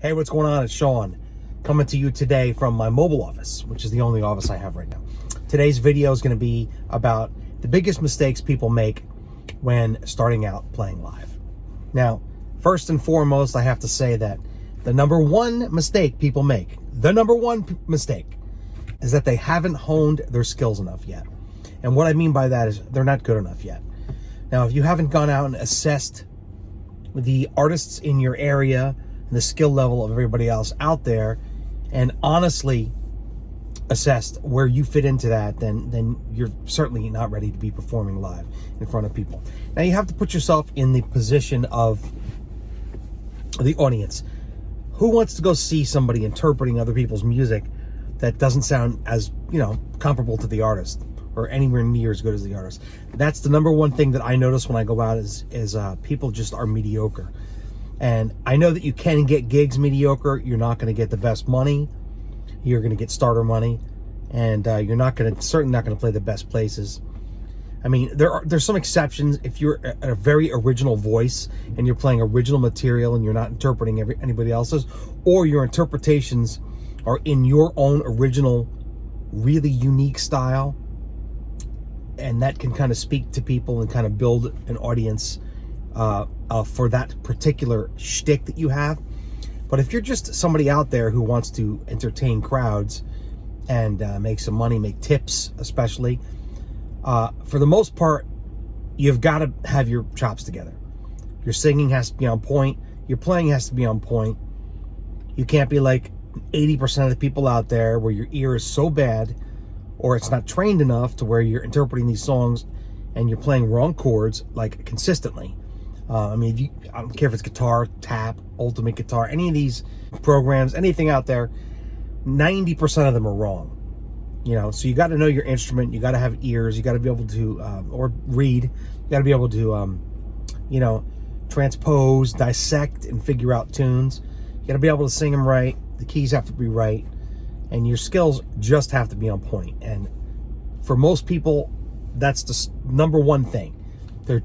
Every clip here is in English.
Hey, what's going on? It's Sean coming to you today from my mobile office, which is the only office I have right now. Today's video is going to be about the biggest mistakes people make when starting out playing live. Now, first and foremost, I have to say that the number one mistake people make, is that they haven't honed their skills enough yet. And what I mean by that is they're not good enough yet. Now, if you haven't gone out and assessed the artists in your area and the skill level of everybody else out there, and honestly assessed where you fit into that, then you're certainly not ready to be performing live in front of people. Now, you have to put yourself in the position of the audience. Who wants to go see somebody interpreting other people's music that doesn't sound as, comparable to the artist or anywhere near as good as the artist? That's the number one thing that I notice when I go out is people just are mediocre. And I know that you can get gigs mediocre. You're not going to get the best money. You're going to get starter money, and you're certainly not going to play the best places. I mean, there's some exceptions. If you're a very original voice and you're playing original material and you're not interpreting anybody else's, or your interpretations are in your own original, really unique style, and that can kind of speak to people and kind of build an audience for that particular shtick that you have. But if you're just somebody out there who wants to entertain crowds and make some money, make tips especially, for the most part, you've got to have your chops together. Your singing has to be on point. Your playing has to be on point. You can't be like 80% of the people out there where your ear is so bad or it's not trained enough to where you're interpreting these songs and you're playing wrong chords like consistently. I don't care if it's guitar, tap, ultimate guitar, any of these programs, anything out there, 90% of them are wrong. So you got to know your instrument. You got to have ears. You got to be able to, or read. You got to be able to, transpose, dissect, and figure out tunes. You got to be able to sing them right. The keys have to be right, and your skills just have to be on point. And for most people, that's the number one thing. They're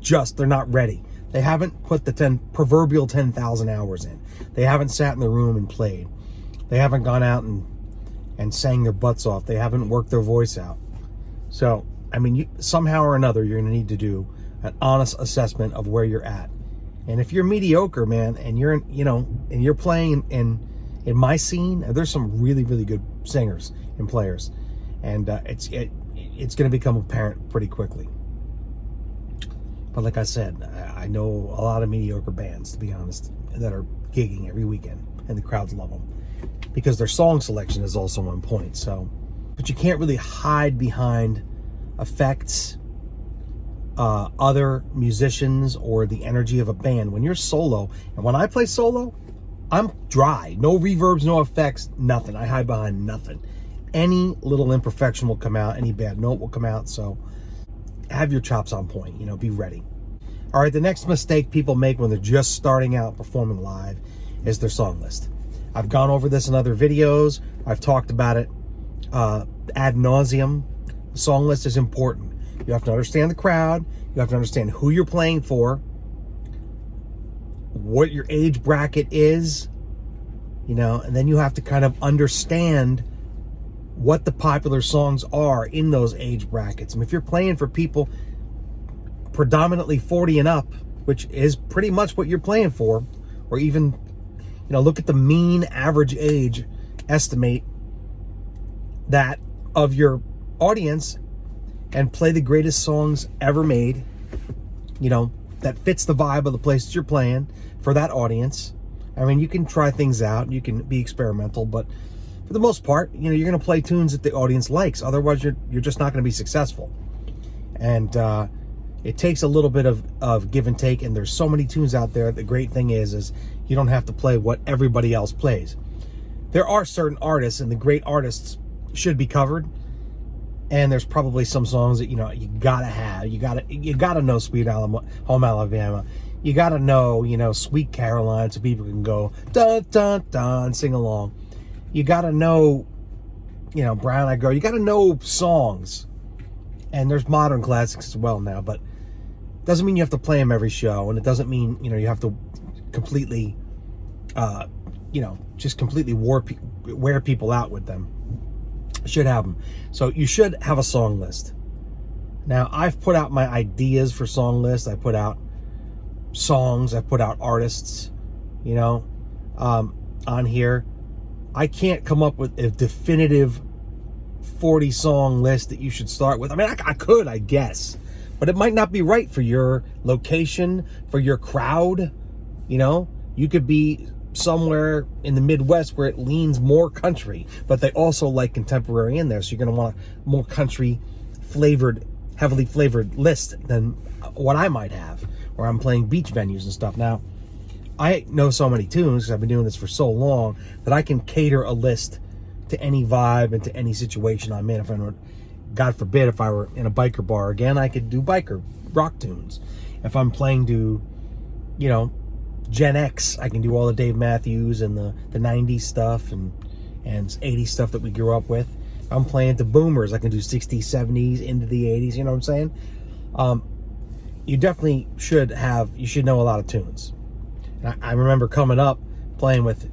not ready. They haven't put the proverbial 10,000 hours in. They haven't sat in the room and played. They haven't gone out and sang their butts off. They haven't worked their voice out. So, somehow or another, you're going to need to do an honest assessment of where you're at. And if you're mediocre, man, and you're and you're playing in my scene, there's some really, really good singers and players, and it's going to become apparent pretty quickly. But like I said, I know a lot of mediocre bands, to be honest, that are gigging every weekend, and the crowds love them because their song selection is also on point. So, but you can't really hide behind effects, other musicians, or the energy of a band when you're solo. And when I play solo, I'm dry. No reverbs, no effects, nothing. I hide behind nothing. Any little imperfection will come out. Any bad note will come out. So have your chops on point. Be ready. All right, the next mistake people make when they're just starting out performing live is their song list. I've gone over this in other videos. I've talked about it ad nauseum. The song list is important. You have to understand the crowd. You have to understand who you're playing for, what your age bracket is, and then you have to kind of understand what the popular songs are in those age brackets. If you're playing for people predominantly 40 and up, which is pretty much what you're playing for, or even, look at the mean average age, estimate that of your audience, and play the greatest songs ever made, that fits the vibe of the places you're playing for that audience. You can try things out, you can be experimental, but for the most part, you're going to play tunes that the audience likes. Otherwise, you're just not going to be successful. And it takes a little bit of give and take, and there's so many tunes out there. The great thing is you don't have to play what everybody else plays. There are certain artists, and the great artists should be covered. And there's probably some songs that you gotta have. You gotta know Sweet Home Alabama. You gotta know Sweet Caroline, so people can go dun dun dun, sing along. You gotta know Brown Eyed Girl. You gotta know songs. And there's modern classics as well now, but doesn't mean you have to play them every show, and it doesn't mean you have to completely just completely wear people out with them. Should have them. So you should have a song list. Now, I've put out my ideas for song lists. I put out songs. I put out artists, on here. I can't come up with a definitive 40 song list that you should start with. I mean, I could, I guess, but it might not be right for your location, for your crowd. You could be somewhere in the Midwest where it leans more country, but they also like contemporary in there. So you're going to want a more country flavored, heavily flavored list than what I might have, where I'm playing beach venues and stuff. Now, I know so many tunes because I've been doing this for so long that I can cater a list to any vibe and to any situation I'm in. If God forbid, if I were in a biker bar again, I could do biker rock tunes. If I'm playing to, Gen X, I can do all the Dave Matthews and the 90s stuff and 80s stuff that we grew up with. If I'm playing to boomers, I can do 60s, 70s, into the 80s, you know what I'm saying? You definitely should know a lot of tunes. And I remember coming up playing with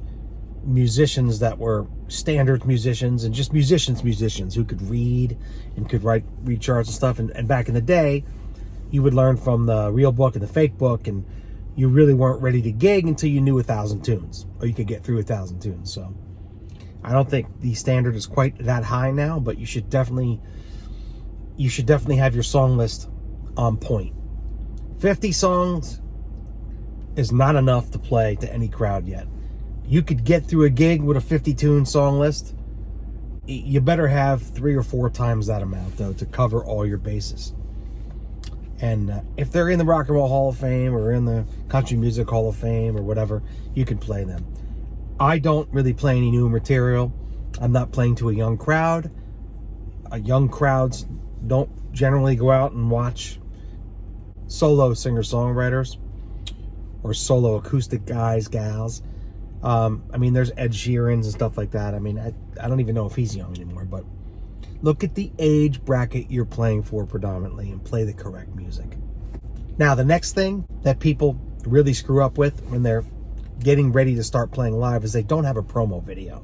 musicians that were standard musicians and just musicians who could read and could read charts and stuff. And back in the day, you would learn from the real book and the fake book, and you really weren't ready to gig until you knew 1,000 tunes, or you could get through 1,000 tunes. So I don't think the standard is quite that high now, but you should definitely have your song list on point. 50 songs is not enough to play to any crowd yet. You could get through a gig with a 50-tune song list. You better have 3 or 4 times that amount, though, to cover all your bases. And if they're in the Rock and Roll Hall of Fame or in the Country Music Hall of Fame or whatever, you can play them. I don't really play any new material. I'm not playing to a young crowd. Young crowds don't generally go out and watch solo singer-songwriters or solo acoustic guys, gals. There's Ed Sheerans and stuff like that. I don't even know if he's young anymore, but look at the age bracket you're playing for predominantly and play the correct music. Now, the next thing that people really screw up with when they're getting ready to start playing live is they don't have a promo video.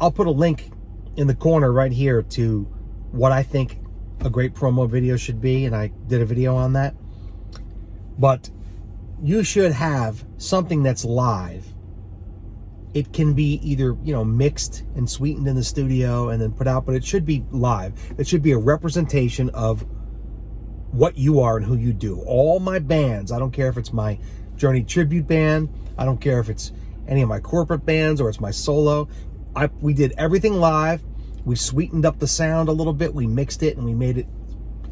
I'll put a link in the corner right here to what I think a great promo video should be, and I did a video on that. But you should have something that's live. It can be either, mixed and sweetened in the studio and then put out, but it should be live. It should be a representation of what you are and who you do. All my bands, I don't care if it's my Journey tribute band, I don't care if it's any of my corporate bands or it's my solo. We did everything live. We sweetened up the sound a little bit. We mixed it and we made it,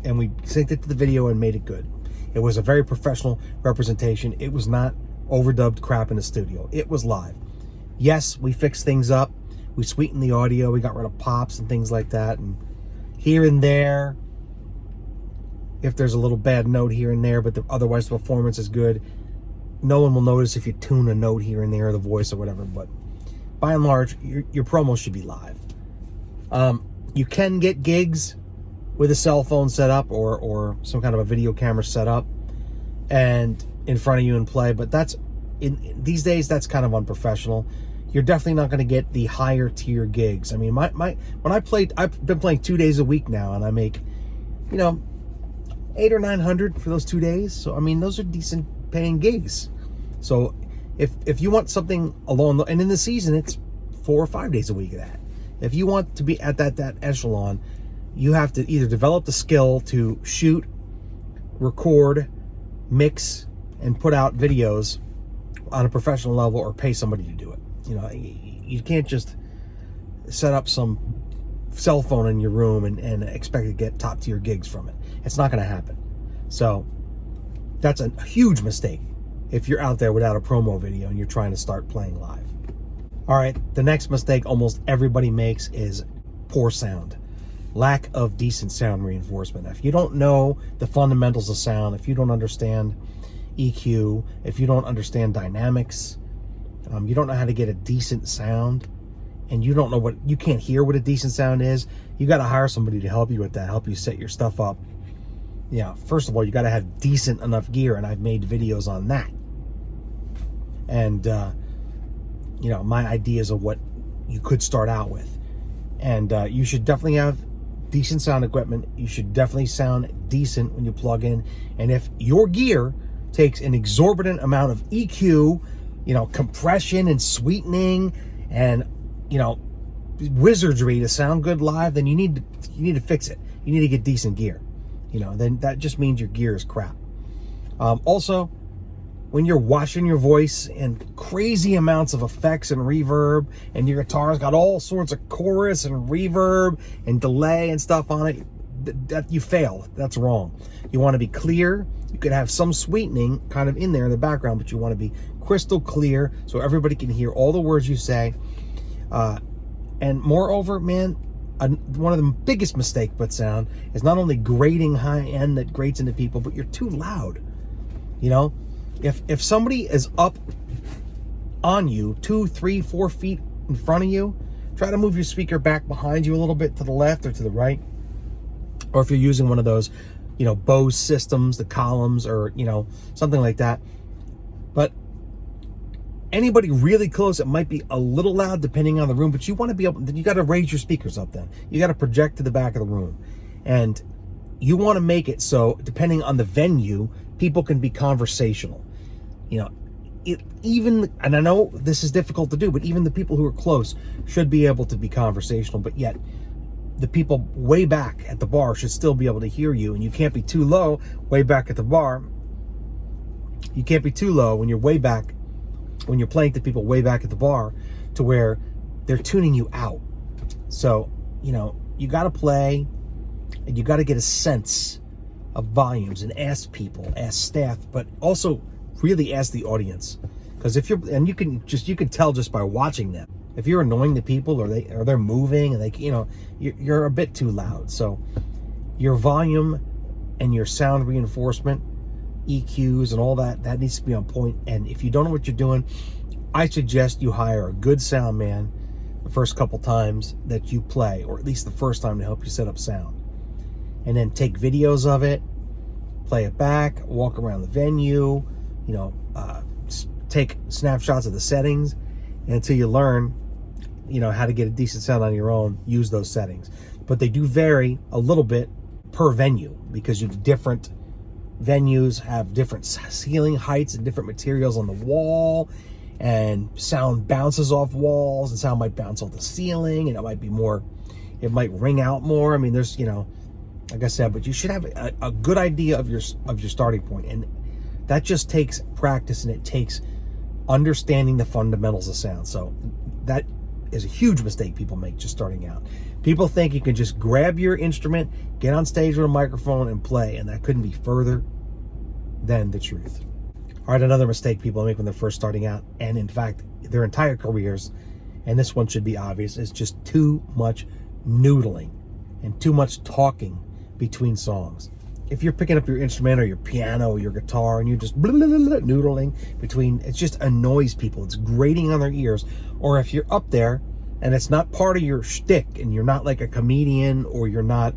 and we synced it to the video and made it good. It was a very professional representation. It was not overdubbed crap in the studio. It was live. Yes, we fixed things up. We sweetened the audio. We got rid of pops and things like that. And here and there, if there's a little bad note here and there, but otherwise the performance is good, no one will notice if you tune a note here and there, the voice or whatever. But by and large, your promo should be live. You can get gigs with a cell phone set up or some kind of a video camera set up and in front of you and play, but these days that's kind of unprofessional. You're definitely not going to get the higher tier gigs. When I've been playing 2 days a week now, and I make, $800 or $900 for those 2 days. So those are decent paying gigs. So if you want something and in the season it's 4 or 5 days a week of that. If you want to be at that echelon, you have to either develop the skill to shoot, record, mix, and put out videos on a professional level, or pay somebody to do it. You can't just set up some cell phone in your room and expect to get top tier gigs from it. It's not going to happen. So that's a huge mistake if you're out there without a promo video and you're trying to start playing live. All right, the next mistake almost everybody makes is poor sound. Lack of decent sound reinforcement. If you don't know the fundamentals of sound, if you don't understand EQ, if you don't understand dynamics, you don't know how to get a decent sound, and you can't hear what a decent sound is, you got to hire somebody to help you with that, help you set your stuff up. First of all, you got to have decent enough gear, and I've made videos on that. And my ideas of what you could start out with. And you should definitely have decent sound equipment. You should definitely sound decent when you plug in. And if your gear takes an exorbitant amount of EQ, compression and sweetening and, wizardry to sound good live, then you need to fix it. You need to get decent gear. Then that just means your gear is crap. Also, when you're washing your voice and crazy amounts of effects and reverb, and your guitar's got all sorts of chorus and reverb and delay and stuff on it, that you fail. That's wrong. You want to be clear. You could have some sweetening kind of in there in the background, but you want to be crystal clear so everybody can hear all the words you say. And moreover, man, one of the biggest mistakes with sound is not only grating high end that grates into people, but you're too loud. If somebody is up on you 2, 3, 4 feet in front of you, try to move your speaker back behind you a little bit to the left or to the right. Or if you're using one of those, Bose systems, the columns, or, something like that. But anybody really close, it might be a little loud depending on the room, but you want to be able, you got to raise your speakers up then. You got to project to the back of the room. And you want to make it so, depending on the venue, people can be conversational. And I know this is difficult to do, but even the people who are close should be able to be conversational, but yet the people way back at the bar should still be able to hear you, and you can't be too low way back at the bar. You can't be too low when you're way back, when you're playing to people way back at the bar, to where they're tuning you out. So, you got to play, and you got to get a sense of volumes and ask people, ask staff, but also really ask the audience. Because if you're, and you can tell just by watching them, if you're annoying the people, or they're moving and you're a bit too loud. So your volume and your sound reinforcement, EQs and all that needs to be on point. And if you don't know what you're doing, I suggest you hire a good sound man the first couple times that you play, or at least the first time, to help you set up sound. And then take videos of it, play it back, walk around the venue, take snapshots of the settings, and until you learn, how to get a decent sound on your own, use those settings. But they do vary a little bit per venue, because different venues have different ceiling heights and different materials on the wall, and sound bounces off walls, and sound might bounce off the ceiling, and it might ring out more. I mean, there's, like I said, but you should have a good idea of your starting point, and that just takes practice, and it takes understanding the fundamentals of sound. So that is a huge mistake people make just starting out. People think you can just grab your instrument, get on stage with a microphone, and play, and that couldn't be further than the truth. All right, another mistake people make when they're first starting out, and in fact their entire careers, and this one should be obvious, is just too much noodling and too much talking between songs. If you're picking up your instrument or your piano or your guitar and you're just noodling between, it just annoys people. It's grating on their ears. Or if you're up there and it's not part of your shtick, and you're not like a comedian, or you're not,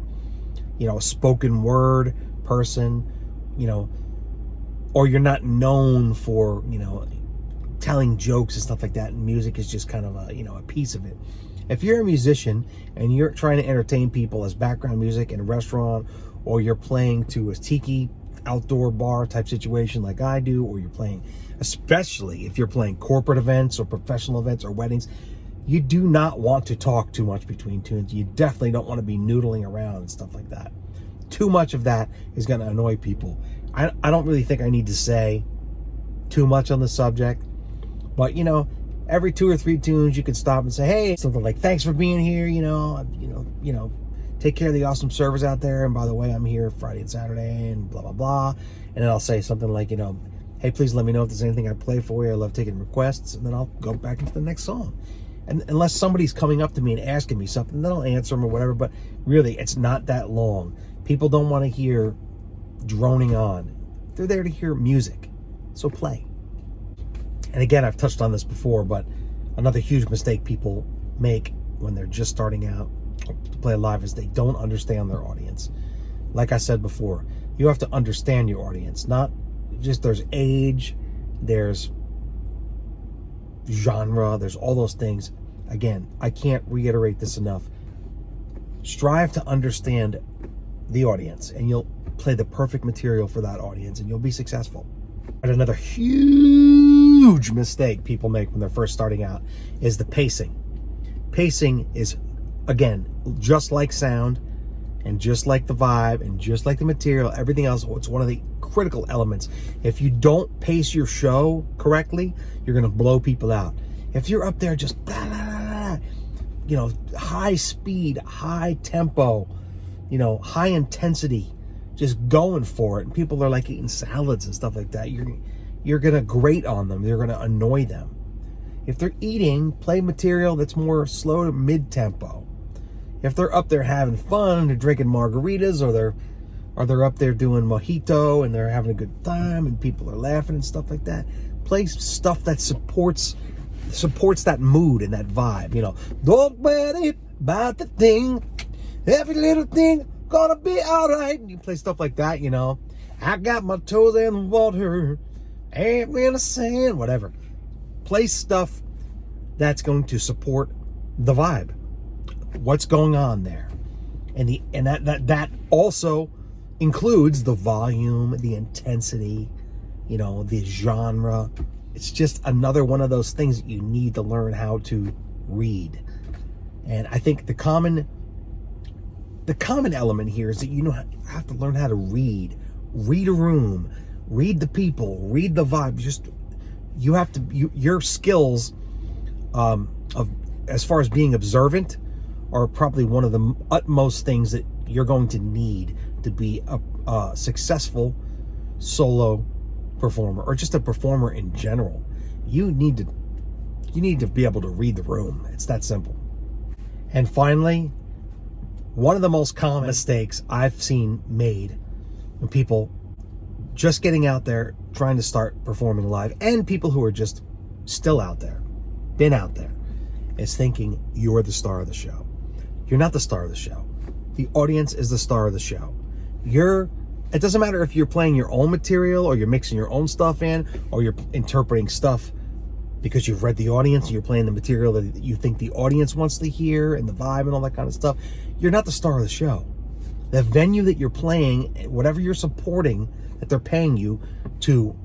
a spoken word person, or you're not known for, telling jokes and stuff like that, and music is just kind of a piece of it. If you're a musician and you're trying to entertain people as background music in a restaurant, or you're playing to a tiki outdoor bar type situation like I do, or you're playing, especially if you're playing corporate events or professional events or weddings, you do not want to talk too much between tunes. You definitely don't want to be noodling around and stuff like that. Too much of that is going to annoy people. I don't really think I need to say too much on the subject, but every 2 or 3 tunes you can stop and say, hey, something like, thanks for being here, take care of the awesome servers out there, and by the way, I'm here Friday and Saturday, and blah blah blah. And then I'll say something like, hey, please let me know if there's anything I play for you. I love taking requests. And then I'll go back into the next song. And unless somebody's coming up to me and asking me something, then I'll answer them or whatever. But really, it's not that long. People don't want to hear droning on. They're there to hear music. So play. And again, I've touched on this before, but another huge mistake people make when they're just starting out to play live is they don't understand their audience. Like I said before, you have to understand your audience. Not just there's age, there's genre, there's all those things. Again, I can't reiterate this enough. Strive to understand the audience, and you'll play the perfect material for that audience, and you'll be successful. But another huge mistake people make when they're first starting out is the pacing. Pacing is, again, just like sound, and just like the vibe, and just like the material, everything else, it's one of the critical elements. If you don't pace your show correctly, you're going to blow people out. If you're up there just blah, blah, blah, you know, high speed, high tempo, you know, high intensity, just going for it, and people are like eating salads and stuff like that, you're going to grate on them. You're going to annoy them. If they're eating, play material that's more slow to mid-tempo. If they're up there having fun and they're drinking margaritas, or they're up there doing mojito and they're having a good time and people are laughing and stuff like that, play stuff that supports that mood and that vibe. You know, don't worry about the thing, every little thing gonna be all right. And you play stuff like that, you know. I got my toes in the water, ain't in the sand, whatever. Play stuff that's going to support the vibe. What's going on there, and that also includes the volume, the intensity, you know, the genre. It's just another one of those things that you need to learn how to read. And I think the common element here is that you have to learn how to read a room, read the people, read the vibe. Just you have to your skills of as far as being observant are probably one of the utmost things that you're going to need to be a successful solo performer, or just a performer in general. You need to be able to read the room. It's that simple. And finally, one of the most common mistakes I've seen made when people just getting out there trying to start performing live, and people who are just still out there, been out there, is thinking you're the star of the show. You're not the star of the show. The audience is the star of the show. It doesn't matter if you're playing your own material, or you're mixing your own stuff in, or you're interpreting stuff because you've read the audience and you're playing the material that you think the audience wants to hear, and the vibe and all that kind of stuff. You're not the star of the show. The venue that you're playing, whatever you're supporting, that they're paying you to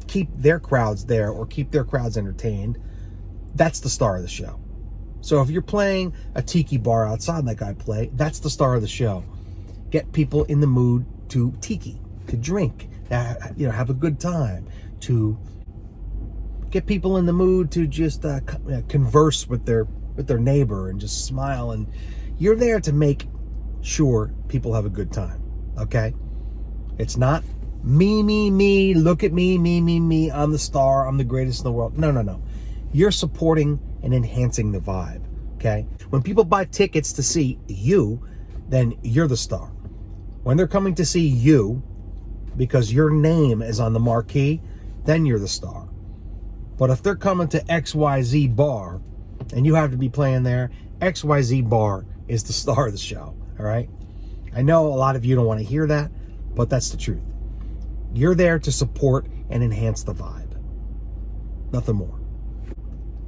keep their crowds there or keep their crowds entertained, that's the star of the show. So if you're playing a tiki bar outside like I play, that's the star of the show. Get people in the mood to tiki, to drink, have a good time, to get people in the mood to just converse with their neighbor and just smile. And you're there to make sure people have a good time, okay? It's not me, look at me, I'm the star, I'm the greatest in the world. No. You're supporting and enhancing the vibe, okay? When people buy tickets to see you, then you're the star. When they're coming to see you because your name is on the marquee, then you're the star. But if they're coming to XYZ bar and you have to be playing there, XYZ bar is the star of the show, all right? I know a lot of you don't want to hear that, but that's the truth. You're there to support and enhance the vibe. Nothing more.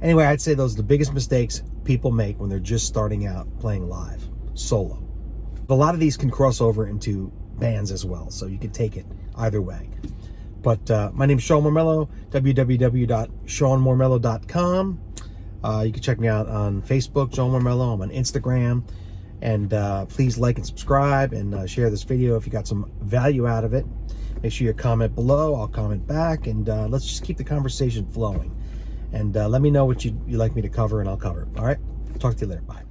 Anyway, I'd say those are the biggest mistakes people make when they're just starting out playing live, solo. A lot of these can cross over into bands as well, so you can take it either way. But my name is Sean Mormelo, www.seanmormelo.com. You can check me out on Facebook, Sean Mormelo. I'm on Instagram. And please like and subscribe, and share this video if you got some value out of it. Make sure you comment below. I'll comment back, and let's just keep the conversation flowing. And let me know what you'd like me to cover, and I'll cover it. All right? Talk to you later. Bye.